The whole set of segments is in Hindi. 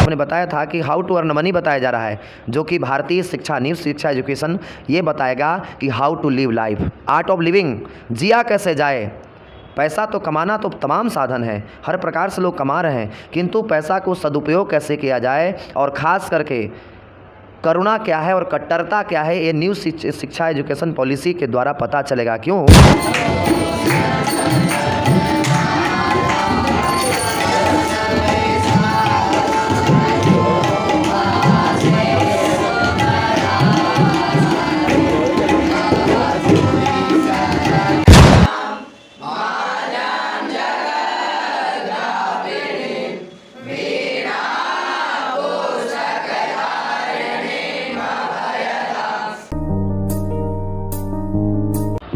आपने बताया था कि हाउ टू अर्न मनी बताया जा रहा है, जो कि भारतीय शिक्षा न्यू शिक्षा एजुकेशन ये बताएगा कि how to live life, art of living, जिया कैसे जाए। पैसा तो कमाना तो तमाम साधन है, हर प्रकार से लोग कमा रहे हैं, किंतु पैसा को सदुपयोग कैसे किया जाए और ख़ास करके करुणा क्या है और कट्टरता क्या है, ये न्यू शिक्षा एजुकेशन पॉलिसी के द्वारा पता चलेगा। क्यों?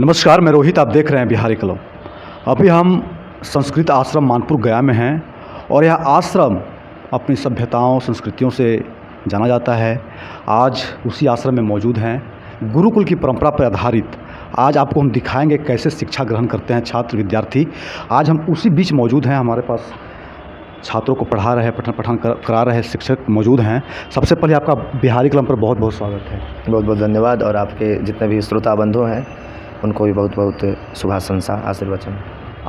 नमस्कार, मैं रोहित, आप देख रहे हैं बिहारी कलम। अभी हम संस्कृत आश्रम मानपुर गया में हैं और यह आश्रम अपनी सभ्यताओं संस्कृतियों से जाना जाता है। आज उसी आश्रम में मौजूद हैं। गुरुकुल की परंपरा पर आधारित आज आपको हम दिखाएंगे कैसे शिक्षा ग्रहण करते हैं छात्र विद्यार्थी। आज हम उसी बीच मौजूद हैं, हमारे पास छात्रों को पढ़ा रहे पठन करा रहे शिक्षक मौजूद हैं। सबसे पहले आपका बिहारी कलम पर बहुत बहुत स्वागत है। बहुत बहुत धन्यवाद, और आपके जितने भी श्रोता बंधु हैं उनको भी बहुत बहुत शुभाशंसा आशीर्वचन।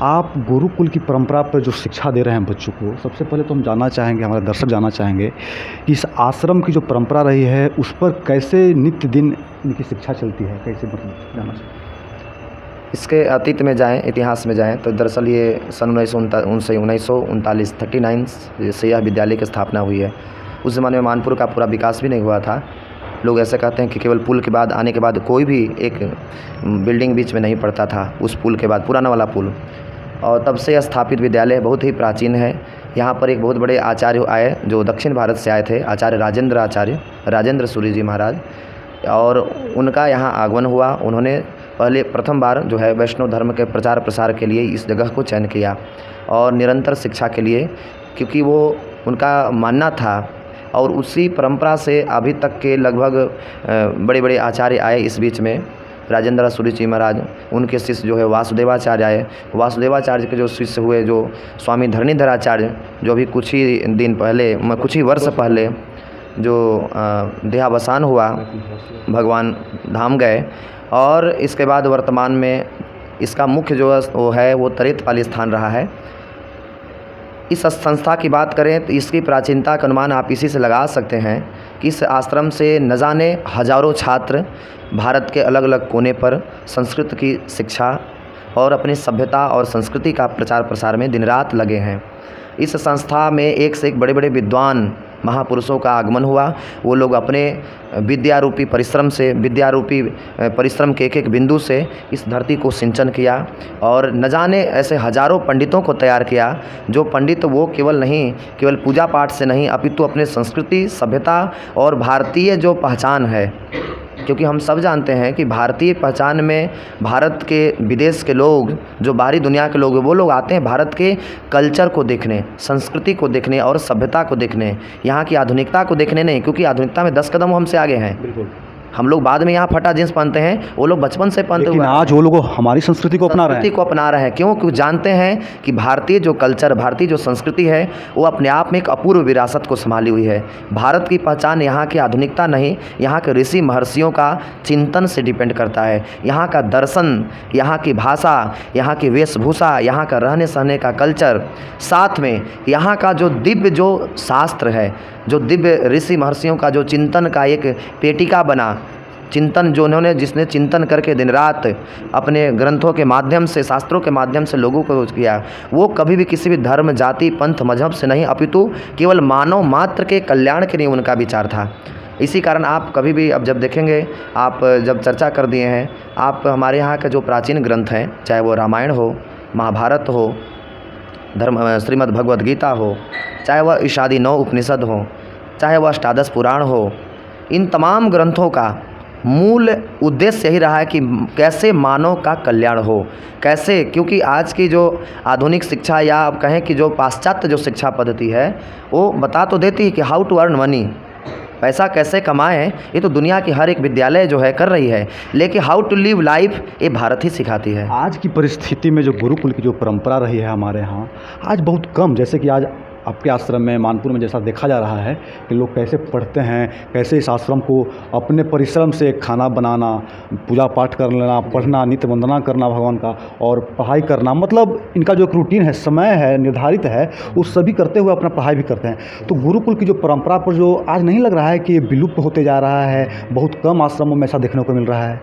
आप गुरुकुल की परंपरा पर जो शिक्षा दे रहे हैं बच्चों को, सबसे पहले तो हम जानना चाहेंगे, हमारे दर्शक जानना चाहेंगे कि इस आश्रम की जो परंपरा रही है उस पर कैसे नित्य दिन इनकी शिक्षा चलती है, कैसे मतलब जानना चाहिए। इसके अतीत में जाएं, इतिहास में जाएं तो दरअसल ये सन 1939 से यह विद्यालय की स्थापना हुई है। उस ज़माने में मानपुर का पूरा विकास भी नहीं हुआ था। लोग ऐसे कहते हैं कि केवल पुल के बाद आने के बाद कोई भी एक बिल्डिंग बीच में नहीं पड़ता था, उस पुल के बाद पुराना वाला पुल। और तब से स्थापित विद्यालय बहुत ही प्राचीन है। यहाँ पर एक बहुत बड़े आचार्य आए जो दक्षिण भारत से आए थे, आचार्य राजेंद्र सूरी जी महाराज, और उनका यहाँ आगमन हुआ। उन्होंने पहले प्रथम बार जो है वैष्णव धर्म के प्रचार प्रसार के लिए इस जगह को चयन किया और निरंतर शिक्षा के लिए, क्योंकि वो उनका मानना था। और उसी परंपरा से अभी तक के लगभग बड़े बड़े आचार्य आए इस बीच में। राजेंद्र सूरी जी महाराज, उनके शिष्य जो है वासुदेवाचार्य आए। वासुदेवाचार्य के जो शिष्य हुए जो स्वामी धरणीधराचार्य, जो भी कुछ ही वर्ष पहले जो देहावसान हुआ, भगवान धाम गए। और इसके बाद वर्तमान में इसका मुख्य जो वो है वो तरेतपाली स्थान रहा है। इस संस्था की बात करें तो इसकी प्राचीनता का अनुमान आप इसी से लगा सकते हैं कि इस आश्रम से न जाने हजारों छात्र भारत के अलग अलग कोने पर संस्कृत की शिक्षा और अपनी सभ्यता और संस्कृति का प्रचार प्रसार में दिन रात लगे हैं। इस संस्था में एक से एक बड़े बड़े विद्वान महापुरुषों का आगमन हुआ। वो लोग अपने विद्यारूपी परिश्रम के एक एक बिंदु से इस धरती को सिंचन किया और न जाने ऐसे हजारों पंडितों को तैयार किया, जो पंडित वो केवल पूजा पाठ से नहीं अपितु अपने संस्कृति, सभ्यता और भारतीय जो पहचान है, क्योंकि हम सब जानते हैं कि भारतीय पहचान में भारत के विदेश के लोग, जो बाहरी दुनिया के लोग हैं, वो लोग आते हैं भारत के कल्चर को देखने, संस्कृति को देखने और सभ्यता को देखने, यहाँ की आधुनिकता को देखने नहीं, क्योंकि आधुनिकता में 10 कदम हमसे आगे हैं। बिल्कुल। हम लोग बाद में यहाँ फटा जींस पहनते हैं, वो लोग बचपन से पहनते हुए आज वो लोग हमारी संस्कृति को अपना रहे हैं। क्यों? क्योंकि जानते हैं कि भारतीय जो कल्चर, भारतीय जो संस्कृति है वो अपने आप में एक अपूर्व विरासत को संभाली हुई है। भारत की पहचान यहाँ की आधुनिकता नहीं, यहाँ के ऋषि महर्षियों का चिंतन से डिपेंड करता है। यहाँ का दर्शन, यहाँ की भाषा, यहाँ की वेशभूषा, यहाँ का रहने सहने का कल्चर, साथ में यहाँ का जो दिव्य जो शास्त्र है, जो दिव्य ऋषि महर्षियों का जो चिंतन का एक पेटिका बना, चिंतन जो जिसने चिंतन करके दिन रात अपने ग्रंथों के माध्यम से, शास्त्रों के माध्यम से लोगों को किया, वो कभी भी किसी भी धर्म, जाति, पंथ, मजहब से नहीं अपितु केवल मानव मात्र के कल्याण के लिए उनका विचार था। इसी कारण आप कभी भी अब जब देखेंगे, आप जब चर्चा कर दिए हैं, आप हमारे यहाँ के जो प्राचीन ग्रंथ हैं, चाहे वो रामायण हो, महाभारत हो, श्रीमद् भगवद गीता हो, चाहे वह ईशादी 9 उपनिषद हो, चाहे वह अष्टादश पुराण हो, इन तमाम ग्रंथों का मूल उद्देश्य यही रहा है कि कैसे मानव का कल्याण हो, कैसे, क्योंकि आज की जो आधुनिक शिक्षा या आप कहें कि जो पाश्चात्य जो शिक्षा पद्धति है वो बता तो देती है कि हाउ टू अर्न मनी, पैसा कैसे कमाएं, ये तो दुनिया की हर एक विद्यालय जो है कर रही है, लेकिन हाउ टू लिव लाइफ ये भारत ही सिखाती है। आज की परिस्थिति में जो गुरुकुल की जो परंपरा रही है हमारे यहाँ, आज बहुत कम, जैसे कि आज आपके आश्रम में मानपुर में जैसा देखा जा रहा है कि लोग कैसे पढ़ते हैं, कैसे इस आश्रम को अपने परिश्रम से खाना बनाना, पूजा पाठ कर लेना, पढ़ना, नित्य वंदना करना भगवान का और पढ़ाई करना, मतलब इनका जो एक रूटीन है, समय है, निर्धारित है, उस सभी करते हुए अपना पढ़ाई भी करते हैं। तो गुरुकुल की जो परंपरा पर जो आज नहीं लग रहा है कि ये विलुप्त होते जा रहा है, बहुत कम आश्रमों में ऐसा देखने को मिल रहा है?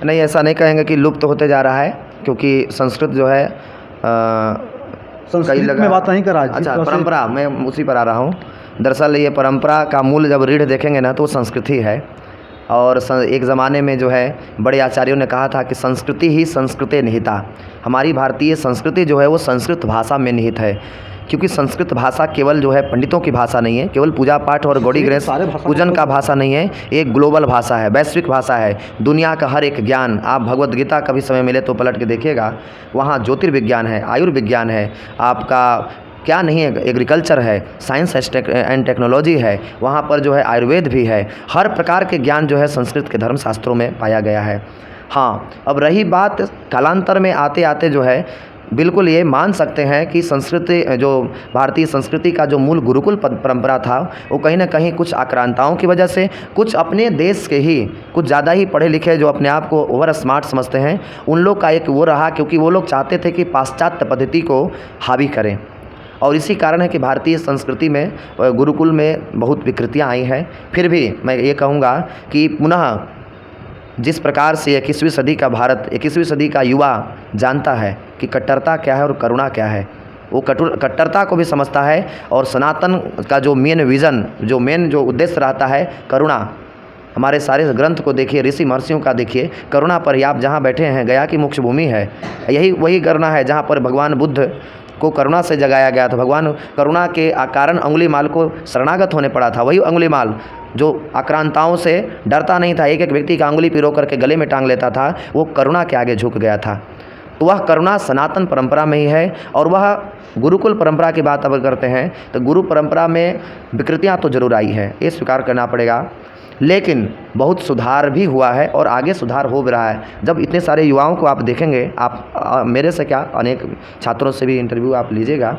नहीं, ऐसा नहीं कहेंगे कि लुप्त होते जा रहा है, क्योंकि संस्कृत जो है संस्कृत में बात नहीं कर रहा। अच्छा, परंपरा, मैं उसी पर आ रहा हूँ। दरअसल ये परंपरा का मूल जब रीढ़ देखेंगे ना तो संस्कृति है। और एक ज़माने में जो है बड़े आचार्यों ने कहा था कि संस्कृति ही संस्कृते निहिता। हमारी भारतीय संस्कृति जो है वो संस्कृत भाषा में निहित है, क्योंकि संस्कृत भाषा केवल जो है पंडितों की भाषा नहीं है, केवल पूजा पाठ और गौड़ी गणेश पूजन का भाषा नहीं है, एक ग्लोबल भाषा है, वैश्विक भाषा है। दुनिया का हर एक ज्ञान, आप भगवत गीता कभी समय मिले तो पलट के देखिएगा, वहाँ ज्योतिर्विज्ञान है, आयुर्विज्ञान है, आपका क्या नहीं है, एग्रीकल्चर है, साइंस एंड टेक्नोलॉजी है, वहाँ पर जो है आयुर्वेद भी है। हर प्रकार के ज्ञान जो है संस्कृत के धर्मशास्त्रों में पाया गया है। हाँ, अब रही बात कालांतर में आते आते जो है बिल्कुल ये मान सकते हैं कि संस्कृति, जो भारतीय संस्कृति का जो मूल गुरुकुल परंपरा था, वो कहीं ना कहीं कुछ आक्रांताओं की वजह से, कुछ अपने देश के ही कुछ ज़्यादा ही पढ़े लिखे जो अपने आप को ओवर स्मार्ट समझते हैं, उन लोग का एक वो रहा, क्योंकि वो लोग चाहते थे कि पाश्चात्य पद्धति को हावी करें। और इसी कारण है कि भारतीय संस्कृति में गुरुकुल में बहुत विकृतियाँ आई हैं। फिर भी मैं ये कहूँगा कि पुनः जिस प्रकार से 21वीं सदी का भारत, 21वीं सदी का युवा जानता है कि कट्टरता क्या है और करुणा क्या है, वो कट्टरता को भी समझता है, और सनातन का जो मेन विज़न, जो मेन जो उद्देश्य रहता है करुणा। हमारे सारे ग्रंथ को देखिए, ऋषि महर्षियों का देखिए, करुणा पर ही आप जहाँ बैठे हैं, गया की मोक्ष भूमि है, यही वही करुणा है जहाँ पर भगवान बुद्ध को करुणा से जगाया गया था। भगवान करुणा के कारण अंगुलीमाल को शरणागत होने पड़ा था। वही अंगुलीमाल जो आक्रांताओं से डरता नहीं था, एक एक व्यक्ति का अंगुली पिरो करके गले में टांग लेता था, वो करुणा के आगे झुक गया था। तो वह करुणा सनातन परंपरा में ही है। और वह गुरुकुल परंपरा की बात अगर करते हैं तो गुरु परंपरा में विकृतियाँ तो जरूर आई है, ये स्वीकार करना पड़ेगा, लेकिन बहुत सुधार भी हुआ है और आगे सुधार हो भी रहा है। जब इतने सारे युवाओं को आप देखेंगे, आप मेरे से क्या, अनेक छात्रों से भी इंटरव्यू आप लीजिएगा,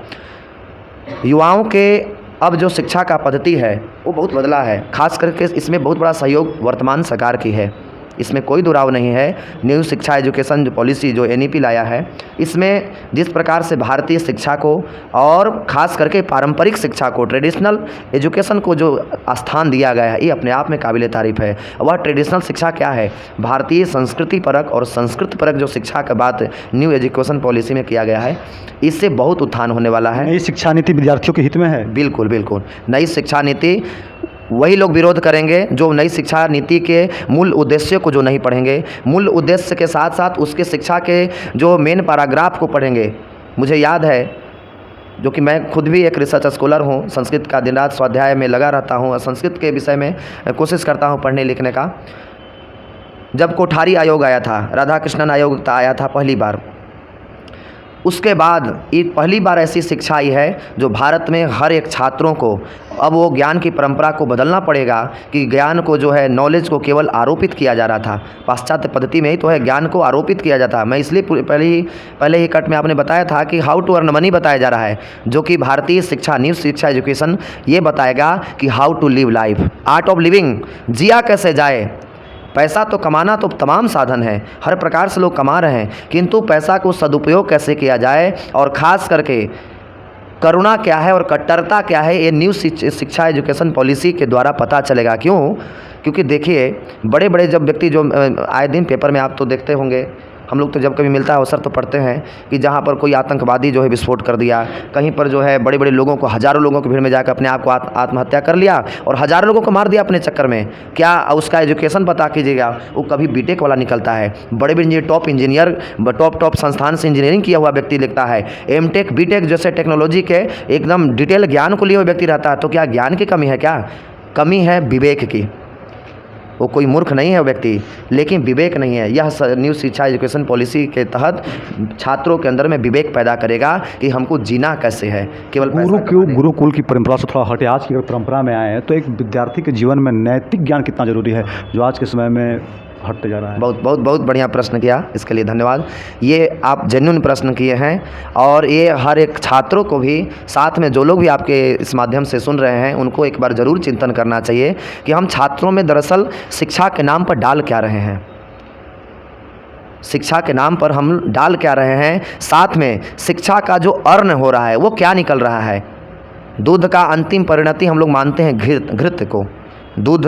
युवाओं के अब जो शिक्षा का पद्धति है वो बहुत बदला है। खास करके इसमें बहुत बड़ा सहयोग वर्तमान सरकार की है, इसमें कोई दुराव नहीं है। न्यू शिक्षा एजुकेशन जो पॉलिसी जो NEP लाया है, इसमें जिस प्रकार से भारतीय शिक्षा को और ख़ास करके पारंपरिक शिक्षा को, ट्रेडिशनल एजुकेशन को जो स्थान दिया गया है, ये अपने आप में काबिल तारीफ़ है। वह ट्रेडिशनल शिक्षा क्या है? भारतीय संस्कृति परक और संस्कृत परक जो शिक्षा का बात न्यू एजुकेशन पॉलिसी में किया गया है, इससे बहुत उत्थान होने वाला है। नई शिक्षा नीति विद्यार्थियों के हित में है। बिल्कुल बिल्कुल, नई शिक्षा नीति वही लोग विरोध करेंगे जो नई शिक्षा नीति के मूल उद्देश्य को जो नहीं पढ़ेंगे, मूल उद्देश्य के साथ साथ उसके शिक्षा के जो मेन पैराग्राफ को पढ़ेंगे। मुझे याद है, जो कि मैं खुद भी एक रिसर्च स्कॉलर हूँ, संस्कृत का दिन रात स्वाध्याय में लगा रहता हूँ और संस्कृत के विषय में कोशिश करता हूँ पढ़ने लिखने का। जब कोठारी आयोग आया था, राधा कृष्णन आयोग आया था पहली बार, उसके बाद ये पहली बार ऐसी शिक्षा आई है जो भारत में हर एक छात्रों को अब वो ज्ञान की परंपरा को बदलना पड़ेगा कि ज्ञान को जो है, नॉलेज को केवल आरोपित किया जा रहा था। पाश्चात्य पद्धति में ही तो है, ज्ञान को आरोपित किया जाता। मैं इसलिए पहले ही कट में आपने बताया था कि हाउ टू अर्न मनी बताया जा रहा है, जो कि भारतीय शिक्षा, न्यू शिक्षा एजुकेशन ये बताएगा कि how to live life, art of living, जिया कैसे जाए। पैसा तो कमाना तो तमाम साधन है, हर प्रकार से लोग कमा रहे हैं, किंतु पैसा को सदुपयोग कैसे किया जाए और ख़ास करके करुणा क्या है और कट्टरता क्या है, ये न्यू शिक्षा एजुकेशन पॉलिसी के द्वारा पता चलेगा। क्यों? क्योंकि देखिए, बड़े बड़े जब व्यक्ति जो आए दिन पेपर में आप तो देखते होंगे, हम लोग तो जब कभी मिलता है अवसर तो पढ़ते हैं कि जहाँ पर कोई आतंकवादी जो है विस्फोट कर दिया, कहीं पर जो है बड़े बड़े लोगों को, हज़ारों लोगों की भीड़ में जाकर अपने आप को आत्महत्या कर लिया और हज़ारों लोगों को मार दिया अपने चक्कर में। क्या उसका एजुकेशन पता कीजिएगा, वो कभी बीटेक वाला निकलता है, बड़े बड़े टॉप इंजीनियर, टॉप संस्थान से इंजीनियरिंग किया हुआ व्यक्ति लिखता है, एमटेक बीटेक जैसे टेक्नोलॉजी के एकदम डिटेल ज्ञान को लिए हुए व्यक्ति रहता है। तो क्या ज्ञान की कमी है? क्या कमी है? विवेक की। वो कोई मूर्ख नहीं है व्यक्ति, लेकिन विवेक नहीं है। यह न्यू शिक्षा एजुकेशन पॉलिसी के तहत छात्रों के अंदर में विवेक पैदा करेगा कि हमको जीना कैसे है। केवल गुरुकुल की परंपरा से थोड़ा हटे, आज की अगर परंपरा में आए हैं तो एक विद्यार्थी के जीवन में नैतिक ज्ञान कितना जरूरी है, जो आज के समय में हटते जा रहा है। बहुत बहुत बहुत बढ़िया प्रश्न किया, इसके लिए धन्यवाद। ये आप जेन्युइन प्रश्न किए हैं और ये हर एक छात्रों को भी, साथ में जो लोग भी आपके इस माध्यम से सुन रहे हैं, उनको एक बार ज़रूर चिंतन करना चाहिए कि हम छात्रों में दरअसल शिक्षा के नाम पर डाल क्या रहे हैं। शिक्षा के नाम पर हम डाल क्या रहे हैं, साथ में शिक्षा का जो अर्न हो रहा है वो क्या निकल रहा है। दूध का अंतिम परिणति हम लोग मानते हैं घृत को। दूध,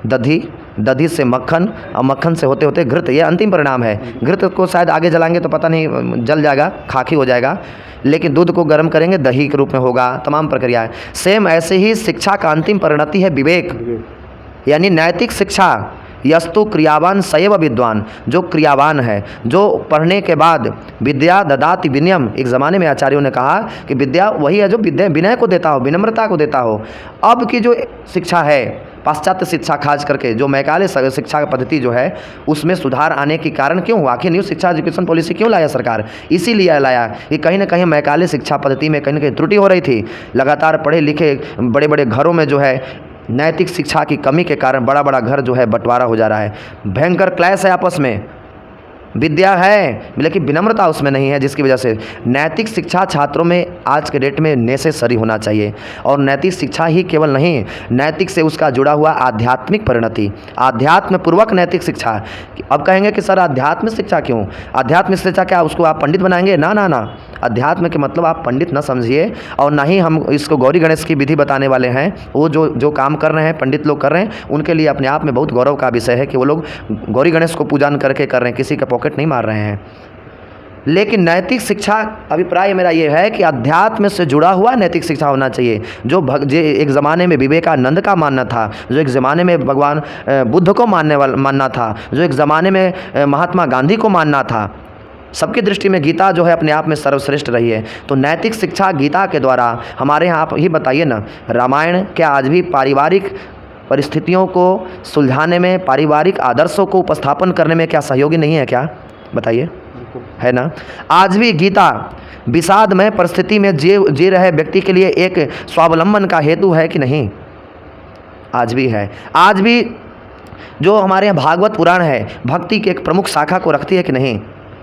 दधी, दधी से मक्खन और मक्खन से होते होते घृत, ये अंतिम परिणाम है। घृत को शायद आगे जलाएंगे तो पता नहीं जल जाएगा, खाकी हो जाएगा, लेकिन दूध को गर्म करेंगे दही के रूप में होगा, तमाम प्रक्रियाएं। सेम ऐसे ही शिक्षा का अंतिम परिणति है विवेक, यानी नैतिक शिक्षा। यस्तु क्रियावान सैव विद्वान, जो क्रियावान है, जो पढ़ने के बाद विद्या ददाति विनयम, एक ज़माने में आचार्यों ने कहा कि विद्या वही है जो विनय को देता हो, विनम्रता को देता हो। अब की जो शिक्षा है, पाश्चात्य शिक्षा खास करके, जो मैकाले शिक्षा पद्धति जो है, उसमें सुधार आने के कारण क्यों हुआ, आखिर न्यू शिक्षा एजुकेशन पॉलिसी क्यों लाया सरकार? इसीलिए लाया कि कहीं ना कहीं मैकाले शिक्षा पद्धति में कहीं ना कहीं त्रुटि हो रही थी। लगातार पढ़े लिखे बड़े बड़े घरों में जो है नैतिक शिक्षा की कमी के कारण बड़ा बड़ा घर जो है बंटवारा हो जा रहा है। भयंकर क्लैश है आपस में, विद्या है लेकिन विनम्रता उसमें नहीं है, जिसकी वजह से नैतिक शिक्षा छात्रों में आज के डेट में नेसेसरी होना चाहिए। और नैतिक शिक्षा ही केवल नहीं, नैतिक से उसका जुड़ा हुआ आध्यात्मिक परिणति, आध्यात्म पूर्वक नैतिक शिक्षा। अब कहेंगे कि सर आध्यात्मिक शिक्षा क्यों? आध्यात्मिक शिक्षा क्या उसको आप पंडित बनाएंगे? ना ना ना, अध्यात्म के मतलब आप पंडित न समझिए, और ना ही हम इसको गौरी गणेश की विधि बताने वाले हैं। वो जो काम कर रहे हैं, पंडित लोग कर रहे हैं, उनके लिए अपने आप में बहुत गौरव का विषय है कि वो लोग गौरी गणेश को पूजन करके कर रहे हैं, किसी का पॉकेट नहीं मार रहे हैं। लेकिन नैतिक शिक्षा, अभिप्राय मेरा ये है कि अध्यात्म से जुड़ा हुआ नैतिक शिक्षा होना चाहिए। जो एक ज़माने में विवेकानंद का मानना था, जो एक ज़माने में भगवान बुद्ध को मानना था, जो एक ज़माने में महात्मा गांधी को मानना था, सबकी दृष्टि में गीता जो है अपने आप में सर्वश्रेष्ठ रही है। तो नैतिक शिक्षा गीता के द्वारा हमारे यहाँ, आप ही बताइए ना, रामायण क्या आज भी पारिवारिक परिस्थितियों को सुलझाने में, पारिवारिक आदर्शों को उपस्थापन करने में क्या सहयोगी नहीं है? क्या बताइए, है ना? आज भी गीता विषादमय परिस्थिति में जी रहे व्यक्ति के लिए एक स्वावलंबन का हेतु है कि नहीं? आज भी है। आज भी जो हमारे यहाँ भागवत पुराण है, भक्ति की एक प्रमुख शाखा को रखती है कि नहीं?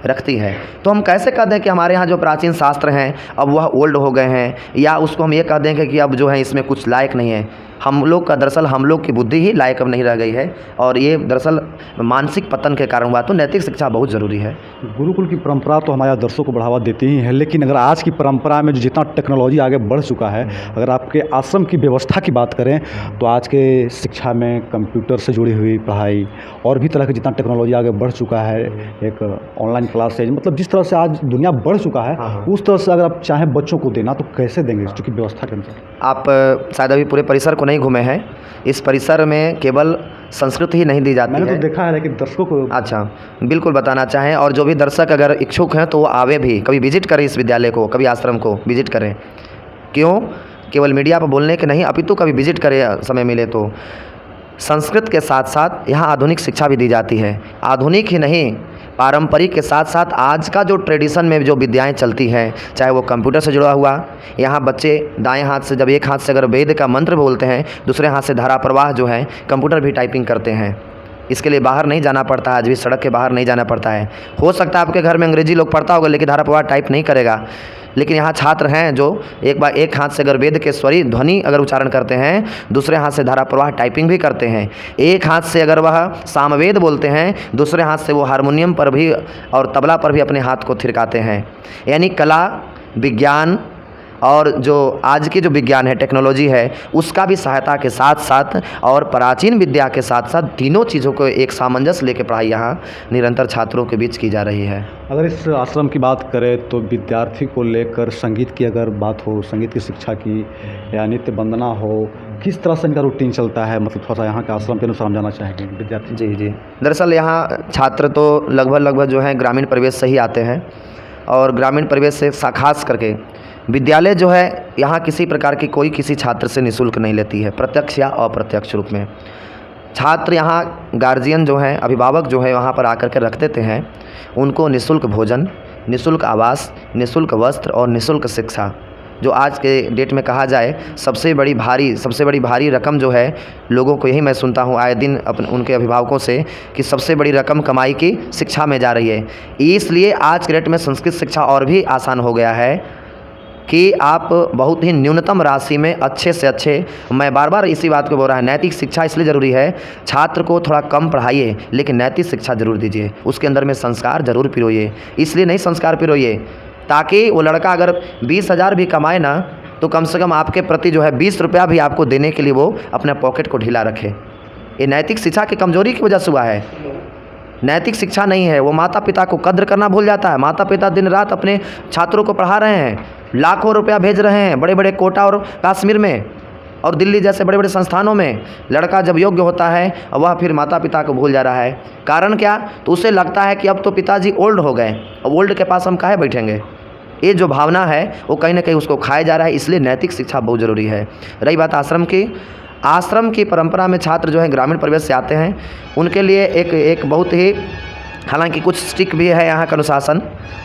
रखती है। तो हम कैसे कह दें कि हमारे यहाँ जो प्राचीन शास्त्र हैं अब वह ओल्ड हो गए हैं, या उसको हम ये कह देंगे कि अब जो है इसमें कुछ लायक नहीं है? हम लोग का दरअसल, हम लोग की बुद्धि ही लायक अब नहीं रह गई है, और ये दरअसल मानसिक पतन के कारण हुआ। तो नैतिक शिक्षा बहुत ज़रूरी है। गुरुकुल की परंपरा तो हमारे आदर्शों को बढ़ावा देती ही है, लेकिन अगर आज की परंपरा में जो जितना टेक्नोलॉजी आगे बढ़ चुका है, अगर आपके आश्रम की व्यवस्था की बात करें तो आज के शिक्षा में कंप्यूटर से जुड़ी हुई पढ़ाई और भी तरह की जितना टेक्नोलॉजी आगे बढ़ चुका है, एक ऑनलाइन क्लासेज, मतलब जिस तरह से आज दुनिया बढ़ चुका है, उस तरह से अगर आप चाहें बच्चों को देना तो कैसे देंगे, चूँकि व्यवस्था के अनुसार? आप शायद अभी पूरे परिसर को नहीं घूमे हैं। इस परिसर में केवल संस्कृत ही नहीं दी जाती है। मैंने तो देखा है, लेकिन दर्शकों को अच्छा बिल्कुल बताना चाहें, और जो भी दर्शक अगर इच्छुक हैं तो वो आवे भी, कभी विजिट करें इस विद्यालय को, कभी आश्रम को विजिट करें। क्यों? केवल मीडिया पर बोलने के नहीं, अपितु कभी विजिट करें समय मिले तो। संस्कृत के साथ साथ यहाँ आधुनिक शिक्षा भी दी जाती है। आधुनिक ही नहीं, पारंपरिक के साथ साथ आज का जो ट्रेडिशन में जो विद्याएं चलती हैं, चाहे वो कंप्यूटर से जुड़ा हुआ, यहाँ बच्चे दाएं हाथ से, जब एक हाथ से अगर वेद का मंत्र बोलते हैं, दूसरे हाथ से धारा प्रवाह जो है कंप्यूटर भी टाइपिंग करते हैं। इसके लिए बाहर नहीं जाना पड़ता है, आज भी सड़क के बाहर नहीं जाना पड़ता है। हो सकता है आपके घर में अंग्रेजी लोग पढ़ता होगा, लेकिन धारा प्रवाह टाइप नहीं करेगा। लेकिन यहाँ छात्र हैं जो एक हाथ से अगर वेद के स्वरी ध्वनि अगर उच्चारण करते हैं, दूसरे हाथ से धारा प्रवाह टाइपिंग भी करते हैं। एक हाथ से अगर वह सामवेद बोलते हैं, दूसरे हाथ से वो हारमोनियम पर भी और तबला पर भी अपने हाथ को थिरकाते हैं। यानी कला, विज्ञान और जो आज की जो विज्ञान है, टेक्नोलॉजी है, उसका भी सहायता के साथ साथ और प्राचीन विद्या के साथ साथ तीनों चीज़ों को एक सामंजस्य लेकर पढ़ाई यहाँ निरंतर छात्रों के बीच की जा रही है। अगर इस आश्रम की बात करें तो विद्यार्थी को लेकर संगीत की अगर बात हो, संगीत की शिक्षा की या नित्य वंदना हो, किस तरह से इनका रूटीन चलता है? मतलब थोड़ा सा यहाँ के आश्रम के अनुसार हम जानना चाहेंगे विद्यार्थी। जी, दरअसल यहाँ छात्र तो लगभग जो है ग्रामीण परिवेश से ही आते हैं, और ग्रामीण परिवेश से खास करके विद्यालय जो है यहाँ किसी प्रकार की कोई किसी छात्र से निःशुल्क नहीं लेती है, प्रत्यक्ष या अप्रत्यक्ष रूप में। छात्र यहाँ गार्जियन जो हैं, अभिभावक जो है वहाँ पर आकर के रख देते हैं। उनको निःशुल्क भोजन, निःशुल्क आवास, निःशुल्क वस्त्र और निःशुल्क शिक्षा जो आज के डेट में कहा जाए सबसे बड़ी भारी रकम जो है, लोगों को यही मैं सुनता हूँ आए दिन उनके अभिभावकों से कि सबसे बड़ी रकम कमाई की शिक्षा में जा रही है। इसलिए आज के डेट में संस्कृत शिक्षा और भी आसान हो गया है कि आप बहुत ही न्यूनतम राशि में अच्छे से अच्छे, मैं बार बार इसी बात को बोल रहा है, नैतिक शिक्षा इसलिए ज़रूरी है। छात्र को थोड़ा कम पढ़ाइए लेकिन नैतिक शिक्षा ज़रूर दीजिए, उसके अंदर में संस्कार ज़रूर पिरोइए। इसलिए नहीं संस्कार पिरोइए ताकि वो लड़का अगर 20,000 भी कमाए ना, तो कम से कम आपके प्रति जो है 20 रुपया भी आपको देने के लिए वो अपने पॉकेट को ढीला रखे। ये नैतिक शिक्षा की कमजोरी की वजह से हुआ है। नैतिक शिक्षा नहीं है, वो माता पिता को कद्र करना भूल जाता है। माता पिता दिन रात अपने छात्रों को पढ़ा रहे हैं, लाखों रुपया भेज रहे हैं बड़े बड़े कोटा और कश्मीर में और दिल्ली जैसे बड़े बड़े संस्थानों में। लड़का जब योग्य होता है वह फिर माता पिता को भूल जा रहा है। कारण क्या? तो उसे लगता है कि अब तो पिताजी ओल्ड हो गए, अब ओल्ड के पास हम काहे बैठेंगे। ये जो भावना है वो कहीं ना कहीं उसको खाया जा रहा है। इसलिए नैतिक शिक्षा बहुत ज़रूरी है। रही बात आश्रम की परंपरा में छात्र जो है ग्रामीण परिवेश से आते हैं, उनके लिए एक बहुत ही, हालांकि कुछ स्ट्रिक्ट भी है यहाँ का अनुशासन।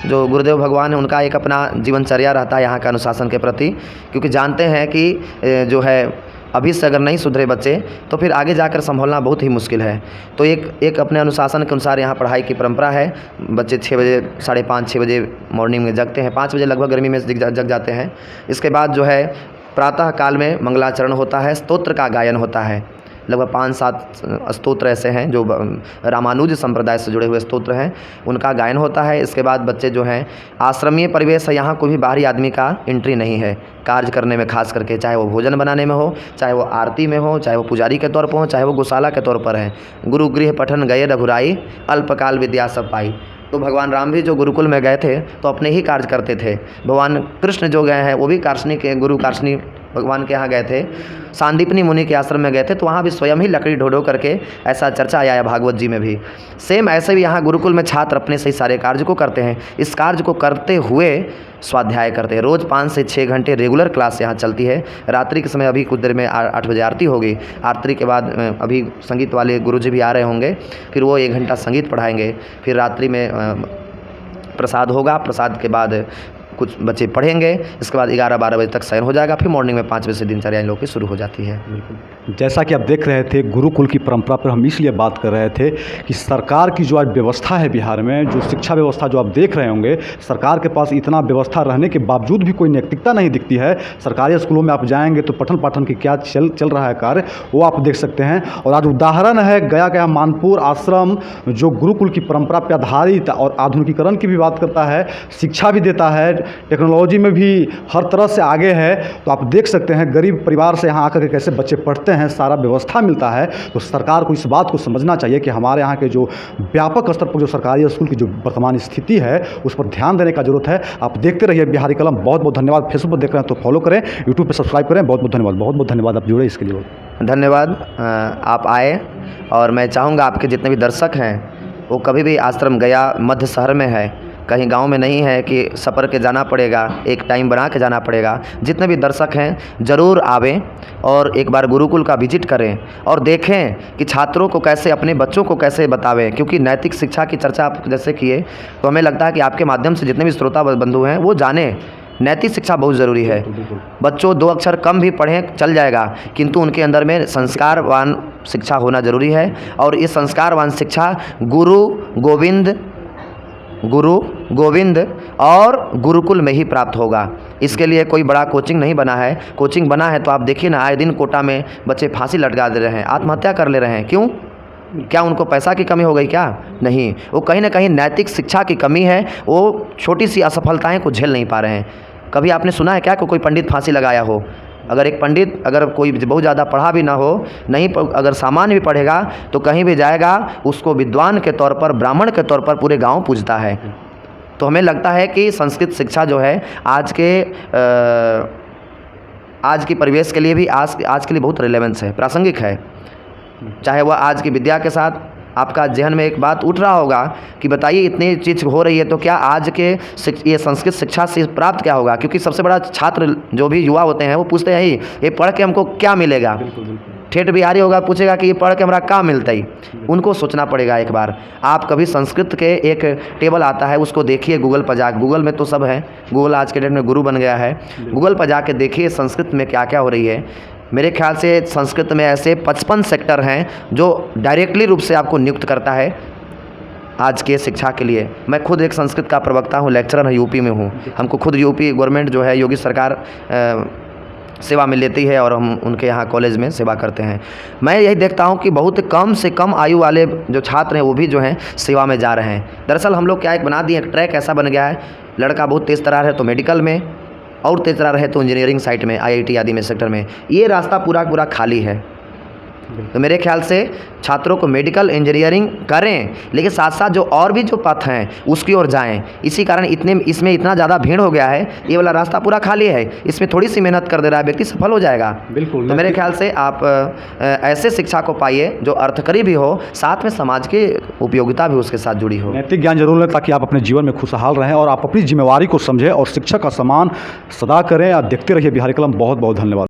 जो गुरुदेव भगवान है उनका एक अपना जीवनचर्या रहता है यहाँ का अनुशासन के प्रति, क्योंकि जानते हैं कि जो है अभी से अगर नहीं सुधरे बच्चे तो फिर आगे जाकर संभालना बहुत ही मुश्किल है। तो एक अपने अनुशासन के अनुसार यहाँ पढ़ाई की परंपरा है। बच्चे 6 बजे 5:30-6 बजे मॉर्निंग में जगते हैं, 5 बजे लगभग गर्मी में जग जाते हैं। इसके बाद जो है प्रातः काल में मंगलाचरण होता है, स्तोत्र का गायन होता है। लगभग 5-7 स्तोत्र ऐसे हैं जो रामानुज संप्रदाय से जुड़े हुए स्तोत्र हैं, उनका गायन होता है। इसके बाद बच्चे जो हैं, आश्रमीय परिवेश है, यहाँ कोई भी बाहरी आदमी का एंट्री नहीं है कार्य करने में, खास करके चाहे वो भोजन बनाने में हो, चाहे वो आरती में हो, चाहे वो पुजारी के तौर पर हो, चाहे वो गौशाला के तौर पर है। गुरु गृह पठन गए रघुराई, अल्पकाल विद्या सब पाई। तो भगवान राम भी जो गुरुकुल में गए थे तो अपने ही कार्य करते थे। भगवान कृष्ण जो गए हैं वो भी कार्ष्णी के गुरु कार्ष्णी भगवान के यहाँ गए थे, सांदीपनी मुनि के आश्रम में गए थे, तो वहाँ भी स्वयं ही लकड़ी ढो करके, ऐसा चर्चा आया है भागवत जी में भी। सेम ऐसे भी यहाँ गुरुकुल में छात्र अपने से सारे कार्य को करते हैं। इस कार्य को करते हुए स्वाध्याय करते हैं। रोज़ 5 से 6 घंटे रेगुलर क्लास यहाँ चलती है। रात्रि के समय अभी कुछ देर में 8 बजे आरती होगी। आरती के बाद अभी संगीत वाले गुरुजी भी आ रहे होंगे, फिर वो 1 घंटा संगीत पढ़ाएंगे। फिर रात्रि में प्रसाद होगा, प्रसाद के बाद कुछ बच्चे पढ़ेंगे। इसके बाद 11-12 बजे तक शयन हो जाएगा। फिर मॉर्निंग में 5 बजे से दिनचर्या इन लोगों की शुरू हो जाती है। बिल्कुल, जैसा कि आप देख रहे थे गुरुकुल की परंपरा पर हम इसलिए बात कर रहे थे कि सरकार की जो आज व्यवस्था है बिहार में, जो शिक्षा व्यवस्था जो आप देख रहे होंगे, सरकार के पास इतना व्यवस्था रहने के बावजूद भी कोई नैतिकता नहीं दिखती है। सरकारी स्कूलों में आप जाएंगे तो पठन पाठन की क्या चल रहा है कार्य, वो आप देख सकते हैं। और आज उदाहरण है गया का मानपुर आश्रम, जो गुरुकुल की परंपरा पर आधारित और आधुनिकीकरण की भी बात करता है, शिक्षा भी देता है, टेक्नोलॉजी में भी हर तरह से आगे है। तो आप देख सकते हैं गरीब परिवार से यहाँ आकर के कैसे बच्चे पढ़ते हैं, सारा व्यवस्था मिलता है। तो सरकार को इस बात को समझना चाहिए कि हमारे यहाँ के जो व्यापक स्तर पर जो सरकारी स्कूल की जो वर्तमान स्थिति है उस पर ध्यान देने का जरूरत है। आप देखते रहिए बिहारी कलम। बहुत बहुत धन्यवाद। फेसबुक पर देख रहे हैं तो फॉलो करें, यूट्यूब पर सब्सक्राइब करें। बहुत बहुत धन्यवाद। बहुत बहुत धन्यवाद आप जुड़े इसके लिए। धन्यवाद। आप आए और मैं चाहूँगा आपके जितने भी दर्शक हैं वो कभी भी आश्रम गया मध्य शहर में है, कहीं गांव में नहीं है कि सफ़र के जाना पड़ेगा, एक टाइम बना के जाना पड़ेगा। जितने भी दर्शक हैं ज़रूर आवें और एक बार गुरुकुल का विजिट करें और देखें कि छात्रों को कैसे, अपने बच्चों को कैसे बतावें। क्योंकि नैतिक शिक्षा की चर्चा आप जैसे किए तो हमें लगता है कि आपके माध्यम से जितने भी श्रोता बंधु हैं वो जाने नैतिक शिक्षा बहुत ज़रूरी है। बच्चों 2 अक्षर कम भी पढ़ें चल जाएगा, किंतु उनके अंदर में संस्कारवान शिक्षा होना ज़रूरी है। और इस संस्कारवान शिक्षा गुरु गोविंद और गुरुकुल में ही प्राप्त होगा। इसके लिए कोई बड़ा कोचिंग नहीं बना है। कोचिंग बना है तो आप देखिए ना, आए दिन कोटा में बच्चे फांसी लटका दे रहे हैं, आत्महत्या कर ले रहे हैं। क्यों? क्या उनको पैसा की कमी हो गई क्या? नहीं, वो कहीं ना कहीं नैतिक शिक्षा की कमी है। वो छोटी सी असफलताएं को झेल नहीं पा रहे हैं। कभी आपने सुना है क्या कि कोई पंडित फांसी लगाया हो? अगर एक पंडित, अगर कोई बहुत ज़्यादा पढ़ा भी ना हो, नहीं अगर सामान्य भी पढ़ेगा तो कहीं भी जाएगा उसको विद्वान के तौर पर, ब्राह्मण के तौर पर पूरे गांव पूजता है। तो हमें लगता है कि संस्कृत शिक्षा जो है आज की परिवेश के लिए भी, आज के लिए बहुत रिलेवेंस है, प्रासंगिक है। चाहे वह आज की विद्या के साथ आपका जहन में एक बात उठ रहा होगा कि बताइए इतनी चीज़ हो रही है तो क्या आज के ये संस्कृत शिक्षा से प्राप्त क्या होगा? क्योंकि सबसे बड़ा छात्र जो भी युवा होते हैं वो पूछते हैं ही, ये पढ़ के हमको क्या मिलेगा? बिल्कुल बिल्कुल। ठेठ बिहारी होगा, पूछेगा कि ये पढ़ के हमरा का मिलता ही। उनको सोचना पड़ेगा एक बार। आप कभी संस्कृत के एक टेबल आता है, उसको देखिए गूगल पर जा, गूगल में तो सब है, गूगल आज के डेट में गुरु बन गया है। गूगल पर जाके देखिए संस्कृत में क्या क्या हो रही है। मेरे ख्याल से संस्कृत में ऐसे 55 सेक्टर हैं जो डायरेक्टली रूप से आपको नियुक्त करता है आज के शिक्षा के लिए। मैं खुद एक संस्कृत का प्रवक्ता हूँ, लेक्चरर है, यूपी में हूँ। हमको खुद यूपी गवर्नमेंट जो है, योगी सरकार सेवा में लेती है और हम उनके यहाँ कॉलेज में सेवा करते हैं। मैं यही देखता हूँ कि बहुत कम से कम आयु वाले जो छात्र हैं वो भी जो हैं सेवा में जा रहे हैं। दरअसल हम लोग क्या एक बना दिए, एक ट्रैक ऐसा बन गया है, लड़का बहुत तेज़ तरार है तो मेडिकल में, और तेज़ तरार है तो इंजीनियरिंग साइट में, IIT आदि में सेक्टर में, ये रास्ता पूरा खाली है। तो मेरे ख्याल से छात्रों को मेडिकल इंजीनियरिंग करें, लेकिन साथ साथ जो और भी जो पथ हैं उसकी ओर जाएं। इसी कारण इसमें इतना ज़्यादा भीड़ हो गया है, ये वाला रास्ता पूरा खाली है, इसमें थोड़ी सी मेहनत कर दे रहा है व्यक्ति, सफल हो जाएगा। बिल्कुल। तो मेरे ख्याल से आप ऐसे शिक्षा को पाइए जो अर्थकरी भी हो, साथ में समाज की उपयोगिता भी उसके साथ जुड़ी हो। नैतिक ज्ञान जरूर लें ताकि आप अपने जीवन में खुशहाल रहें और आप अपनी जिम्मेवारी को समझें और शिक्षा का सम्मान सदा करें। आप देखते रहिए बिहारी कलम। बहुत बहुत धन्यवाद।